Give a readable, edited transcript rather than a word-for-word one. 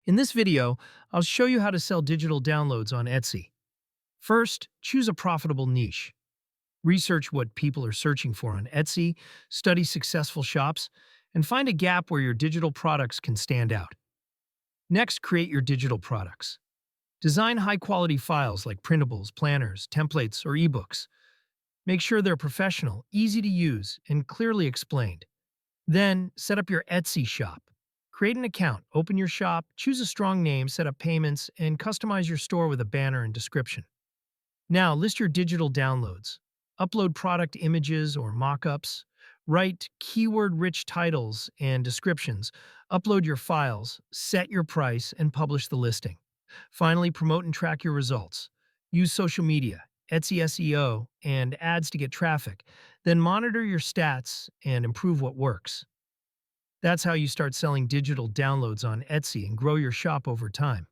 In this video, I'll show you how to sell digital downloads on Etsy. First, choose a profitable niche. Research what people are searching for on Etsy, study successful shops, and find a gap where your digital products can stand out. Next, create your digital products. Design high-quality files like printables, planners, templates, or ebooks. Make sure they're professional, easy to use, and clearly explained. Then, set up your Etsy shop. Create an account, open your shop, choose a strong name, set up payments, and customize your store with a banner and description. Now, list your digital downloads. Upload product images or mock-ups. Write keyword-rich titles and descriptions. Upload your files, set your price, and publish the listing. Finally, promote and track your results. Use social media, Etsy SEO, and ads to get traffic. Then monitor your stats and improve what works. That's how you start selling digital downloads on Etsy and grow your shop over time.